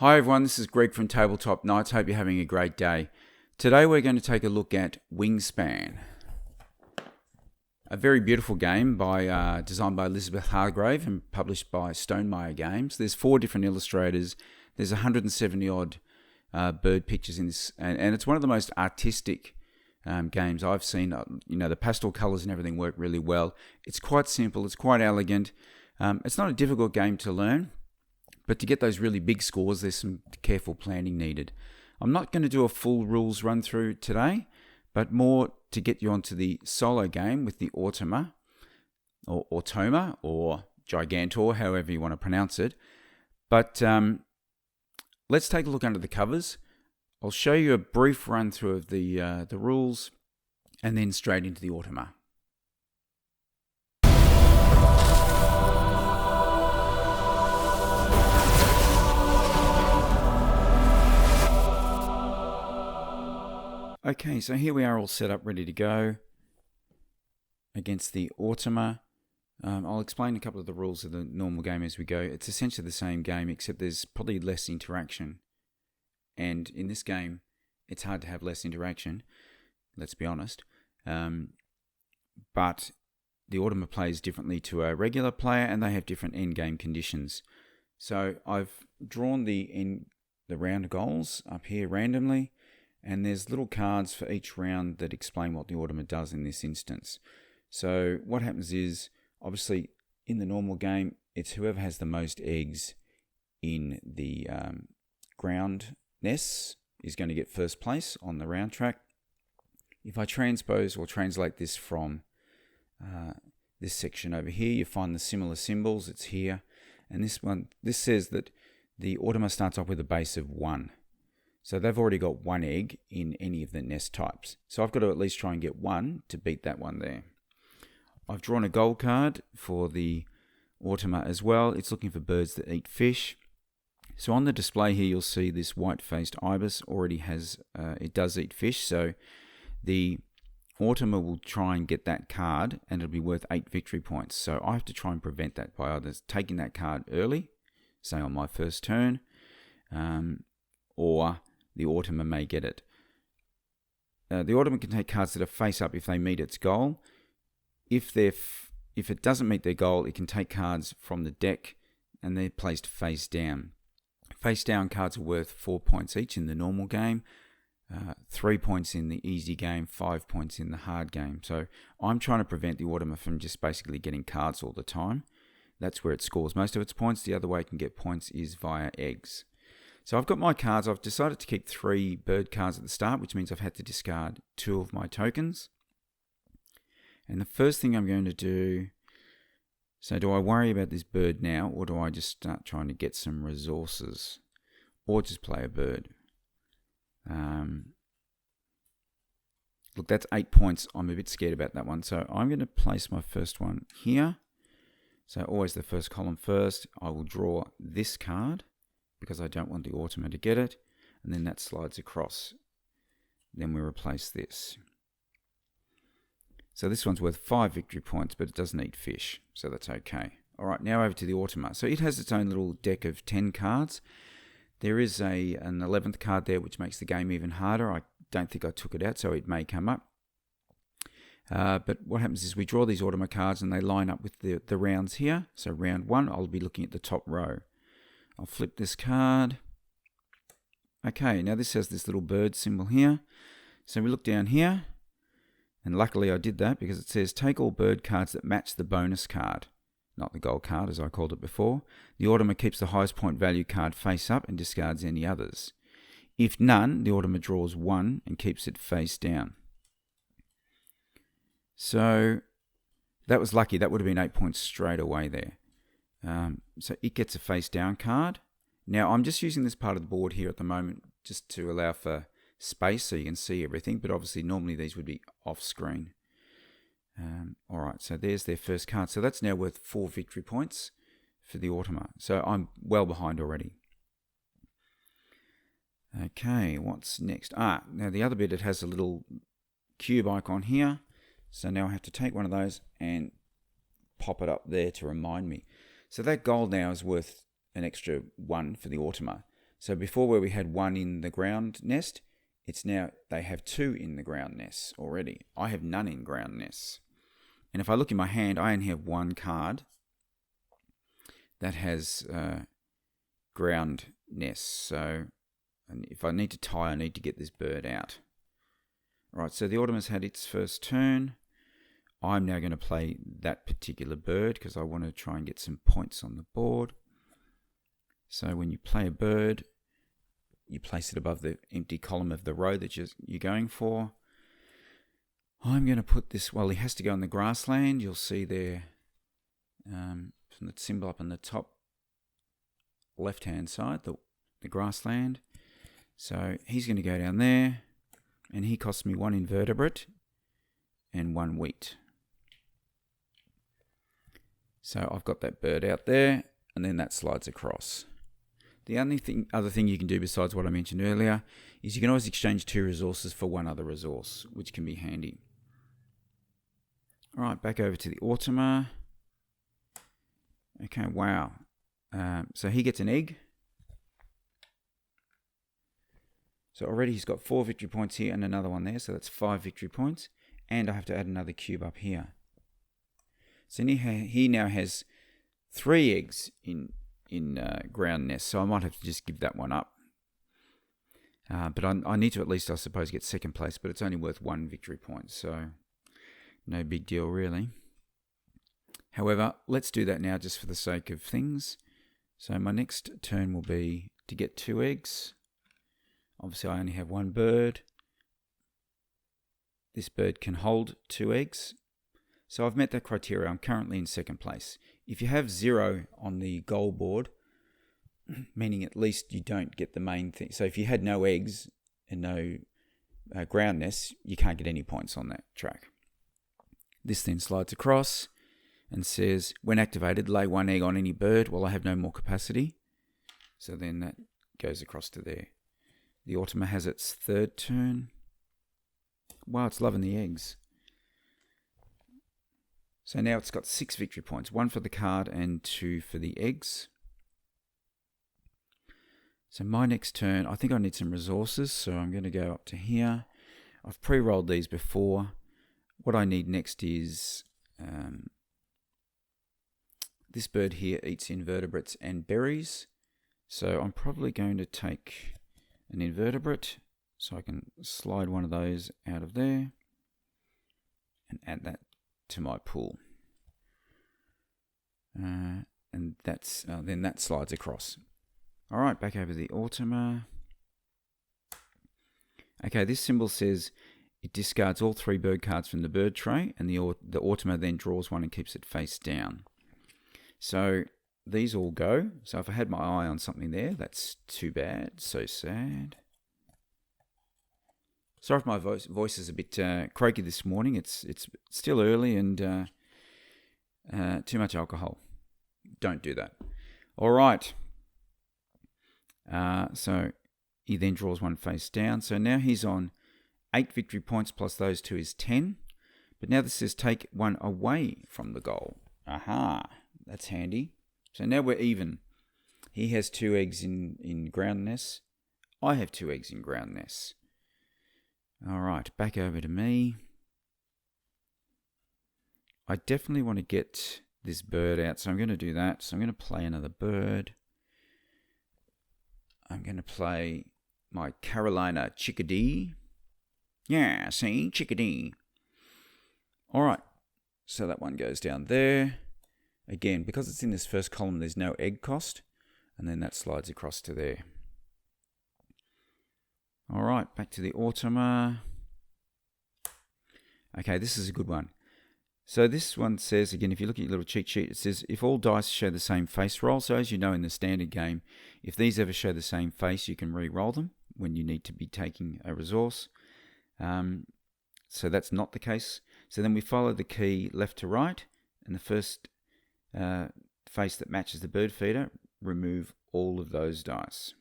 Hi everyone, this is Greg from Tabletop Nights. Hope you're having a great day. Today we're going to take a look at Wingspan. A very beautiful game designed by Elizabeth Hargrave and published by Stonemaier Games. There's 4 different illustrators. There's 170 odd bird pictures in this, and it's one of the most artistic games I've seen. The pastel colours and everything work really well. It's quite simple, it's quite elegant. It's not a difficult game to learn. But to get those really big scores, there's some careful planning needed. I'm not going to do a full rules run through today, but more to get you onto the solo game with the Automa, or Gigantor, however you want to pronounce it. But let's take a look under the covers. I'll show you a brief run through of the rules, and then straight into the Automa. Okay, so here we are all set up, ready to go against the Automa. I'll explain a couple of the rules of the normal game as we go. It's essentially the same game, except there's probably less interaction. And in this game, it's hard to have less interaction, let's be honest. But the Automa plays differently to a regular player, and they have different end-game conditions. So I've drawn the round goals up here randomly. And there's little cards for each round that explain what the Automa does in this instance. So what happens is, obviously, in the normal game, it's whoever has the most eggs in the ground nests is going to get first place on the round track. If I transpose or translate this from this section over here, you find the similar symbols. It's here. And this says that the Automa starts off with a base of 1. So they've already got 1 egg in any of the nest types. So I've got to at least try and get 1 to beat that one there. I've drawn a goal card for the Automa as well. It's looking for birds that eat fish. So on the display here, you'll see this white-faced ibis already has, it does eat fish. So the Automa will try and get that card, and it'll be worth 8 victory points. So I have to try and prevent that by either taking that card early, say on my first turn, or the Automa may get it. The Automa can take cards that are face up if they meet its goal. If it doesn't meet their goal, it can take cards from the deck, and they're placed face down. Face down cards are worth 4 points each in the normal game, 3 points in the easy game, 5 points in the hard game. So I'm trying to prevent the Automa from just basically getting cards all the time. That's where it scores most of its points. The other way it can get points is via eggs. So I've got my cards. I've decided to keep 3 bird cards at the start, which means I've had to discard 2 of my tokens. And the first thing I'm going to do, so do I worry about this bird now, or do I just start trying to get some resources, or just play a bird? Look, that's 8 points. I'm a bit scared about that one. So I'm going to place my first one here. So always the first column first. I will draw this card, because I don't want the Automa to get it, and then that slides across. Then we replace this. So this one's worth 5 victory points, but it doesn't eat fish, so that's okay. All right, now over to the Automa. So it has its own little deck of 10 cards. There is an 11th card there, which makes the game even harder. I don't think I took it out, so it may come up. But what happens is we draw these Automa cards, and they line up with the rounds here. So round 1, I'll be looking at the top row. I'll flip this card. Okay, now this has this little bird symbol here. So we look down here, and luckily I did that because it says take all bird cards that match the bonus card, not the gold card as I called it before. The Automa keeps the highest point value card face up and discards any others. If none, the Automa draws 1 and keeps it face down. So that was lucky. That would have been 8 points straight away there. So it gets a face down card. Now I'm just using this part of the board here at the moment just to allow for space so you can see everything, but obviously normally these would be off screen. Alright, so there's their first card. So that's now worth 4 victory points for the Automa. So I'm well behind already. Okay, what's next? Now the other bit, it has a little cube icon here. So now I have to take one of those and pop it up there to remind me. So that gold now is worth an extra 1 for the Automa. So before, where we had one in the ground nest, it's now they have two in the ground nests already. I have none in ground nests. And if I look in my hand, I only have one card that has ground nests. So if I need to tie, I need to get this bird out. Right, so the Automa's had its first turn. I'm now going to play that particular bird because I want to try and get some points on the board. So when you play a bird, you place it above the empty column of the row that you're going for. I'm going to put this, well, he has to go in the grassland. You'll see there from the symbol up on the top left-hand side, the grassland. So he's going to go down there, and he costs me one invertebrate and one wheat. So I've got that bird out there, and then that slides across. The other thing you can do besides what I mentioned earlier is you can always exchange two resources for one other resource, which can be handy. All right, back over to the Automa. Okay, wow. So he gets an egg. So already he's got 4 victory points here and another one there, so that's 5 victory points. And I have to add another cube up here. So he now has 3 eggs in ground nest, so I might have to just give that one up. But I need to at least, I suppose, get second place, but it's only worth 1 victory point, so no big deal really. However, let's do that now just for the sake of things. So my next turn will be to get 2 eggs. Obviously I only have 1 bird. This bird can hold 2 eggs. So I've met that criteria. I'm currently in second place. If you have 0 on the goal board, meaning at least you don't get the main thing. So if you had no eggs and no ground nests, you can't get any points on that track. This then slides across and says, when activated, lay 1 egg on any bird. Well, I have no more capacity. So then that goes across to there. The Automa has its third turn. Wow, it's loving the eggs. So now it's got 6 victory points, 1 for the card and 2 for the eggs. So my next turn, I think I need some resources, so I'm going to go up to here. I've pre-rolled these before. What I need next is this bird here eats invertebrates and berries. So I'm probably going to take an invertebrate, so I can slide one of those out of there and add that to my pool. And that's then that slides across. All right, back over the Automa. Okay, this symbol says it discards all 3 bird cards from the bird tray, and the Automa then draws one and keeps it face down. So these all go. So if I had my eye on something there, that's too bad. So sad. Sorry if my voice is a bit croaky this morning. It's still early and too much alcohol. Don't do that. All right. So he then draws one face down. So now he's on 8 victory points plus those 2 is 10. But now this says take 1 away from the goal. Aha, that's handy. So now we're even. He has 2 eggs in ground nests. I have 2 eggs in ground nests. All right, back over to me. I definitely want to get this bird out, so I'm going to do that. So I'm going to play another bird. I'm going to play my Carolina chickadee. Yeah, see, chickadee. All right, so that one goes down there. Again, because it's in this first column, there's no egg cost, and then that slides across to there. All right, back to the Automa. Okay, this is a good one. So this one says, again, if you look at your little cheat sheet, it says if all dice show the same face roll. So as you know in the standard game, if these ever show the same face, you can re-roll them when you need to be taking a resource. So that's not the case. So then we follow the key left to right, and the first face that matches the bird feeder, remove all of those dice.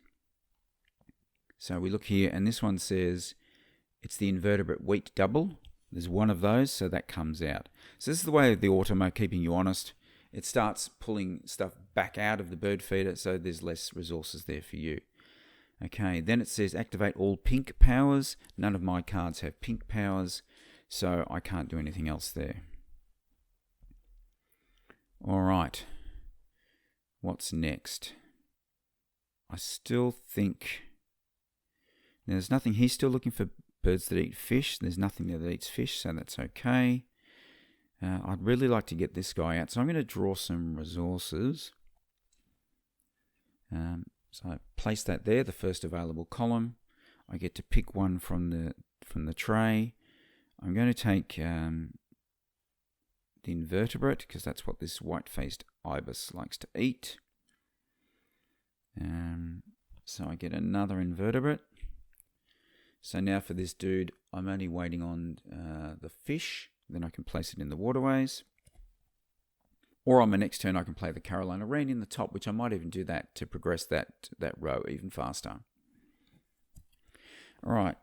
So we look here, and this one says it's the invertebrate wheat double. There's one of those, so that comes out. So this is the way of the Automa keeping you honest. It starts pulling stuff back out of the bird feeder, so there's less resources there for you. Okay, then it says activate all pink powers. None of my cards have pink powers, so I can't do anything else there. All right, what's next? I still think there's nothing. He's still looking for birds that eat fish. There's nothing there that eats fish, so that's okay. I'd really like to get this guy out, so I'm going to draw some resources. So I place that there, the first available column. I get to pick one from the tray. I'm going to take the invertebrate, because that's what this white-faced ibis likes to eat. So I get another invertebrate. So now for this dude, I'm only waiting on the fish. Then I can place it in the waterways. Or on my next turn, I can play the Carolina Wren in the top, which I might even do that to progress that row even faster. All right,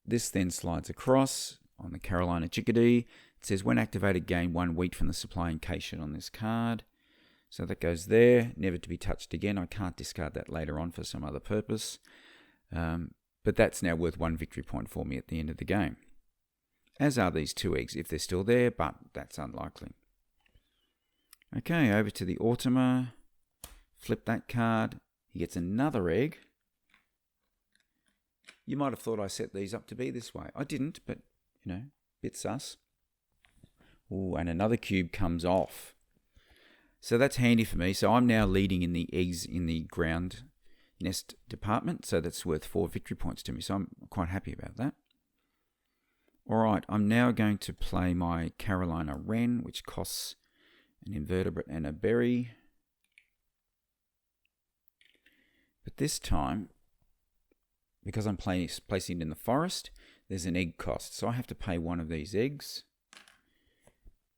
this then slides across on the Carolina Chickadee. It says, when activated, gain 1 wheat from the supply and cation on this card. So that goes there, never to be touched again. I can't discard that later on for some other purpose. But that's now worth 1 victory point for me at the end of the game. As are these 2 eggs if they're still there, but that's unlikely. Okay, over to the Automa. Flip that card. He gets another egg. You might have thought I set these up to be this way. I didn't, but, bit sus. Ooh, and another cube comes off. So that's handy for me. So I'm now leading in the eggs in the ground nest department. So that's worth 4 victory points to me. So I'm quite happy about that. All right, I'm now going to play my Carolina Wren, which costs an invertebrate and a berry. But this time, because I'm placing it in the forest, there's an egg cost. So I have to pay 1 of these eggs.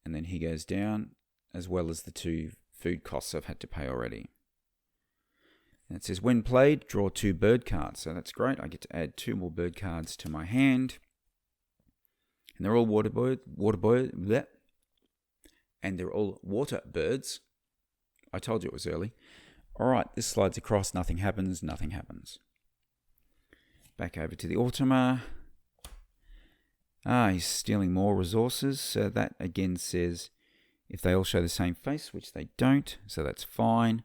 And then he goes down, as well as the 2 food costs I've had to pay already. And it says, when played, draw 2 bird cards. So that's great. I get to add 2 more bird cards to my hand. And they're all water birds. I told you it was early. All right, this slides across. Nothing happens. Nothing happens. Back over to the Automa. He's stealing more resources. So that again says if they all show the same face, which they don't. So that's fine.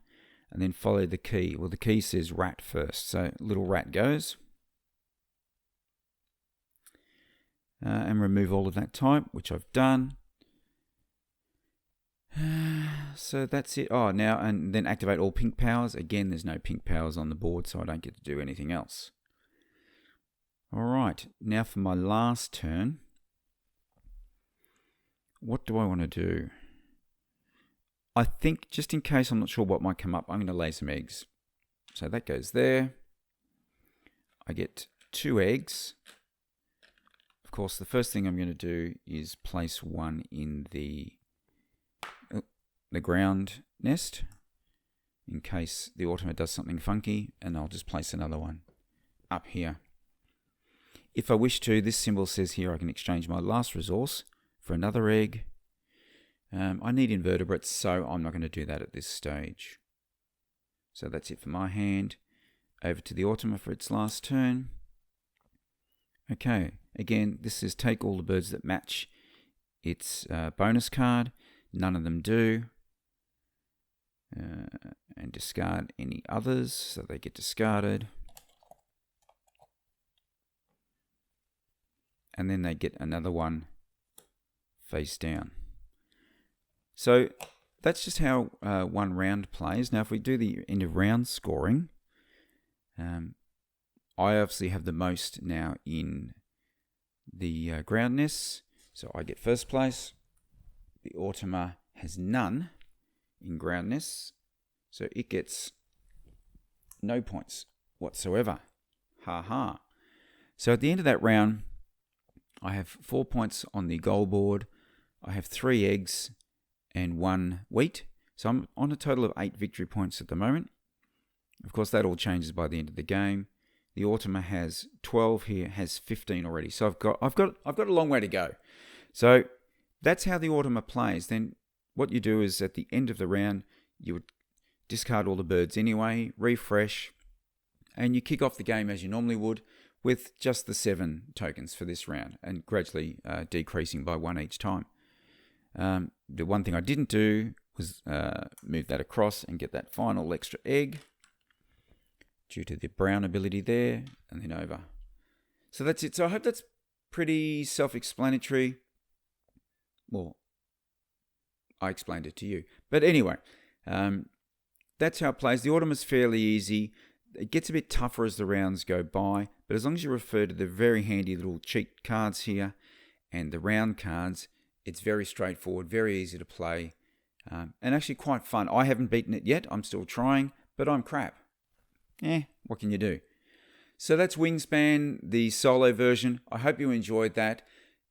And then follow the key. Well, the key says rat first. So little rat goes. And remove all of that type, which I've done. So that's it. Oh, now, and then activate all pink powers. Again, there's no pink powers on the board, so I don't get to do anything else. All right, now for my last turn. What do I want to do? I think, just in case I'm not sure what might come up, I'm going to lay some eggs. So that goes there. I get 2 eggs. Of course, the first thing I'm going to do is place 1 in the ground nest in case the Automa does something funky, and I'll just place another one up here. If I wish to, this symbol says here I can exchange my last resource for another egg. I need invertebrates, so I'm not going to do that at this stage. So that's it for my hand. Over to the Automa for its last turn. Okay, again, this says take all the birds that match its bonus card. None of them do. And discard any others, so they get discarded. And then they get another one face down. So that's just how 1 round plays. Now, if we do the end of round scoring, I obviously have the most now in the ground nests, so I get first place. The Automa has none in ground nests, so it gets no points whatsoever. Ha ha. So at the end of that round, I have 4 points on the goal board. I have 3 eggs and 1 wheat. So I'm on a total of 8 victory points at the moment. Of course, that all changes by the end of the game. The Automa has 12 here, has 15 already. So I've got a long way to go. So that's how the Automa plays. Then what you do is at the end of the round, you would discard all the birds anyway, refresh, and you kick off the game as you normally would with just the 7 tokens for this round, and gradually decreasing by 1 each time. The one thing I didn't do was move that across and get that final extra egg due to the brown ability there, and then over. So that's it. So I hope that's pretty self-explanatory. Well, I explained it to you. But anyway, that's how it plays. The Automa's fairly easy. It gets a bit tougher as the rounds go by, but as long as you refer to the very handy little cheat cards here and the round cards, it's very straightforward, very easy to play, and actually quite fun. I haven't beaten it yet. I'm still trying, but I'm crap. What can you do? So that's Wingspan, the solo version. I hope you enjoyed that.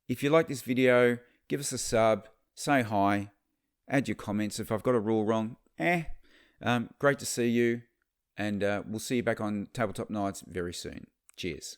If you like this video, give us a sub, say hi, add your comments if I've got a rule wrong. Great to see you, and we'll see you back on Tabletop Nights very soon. Cheers.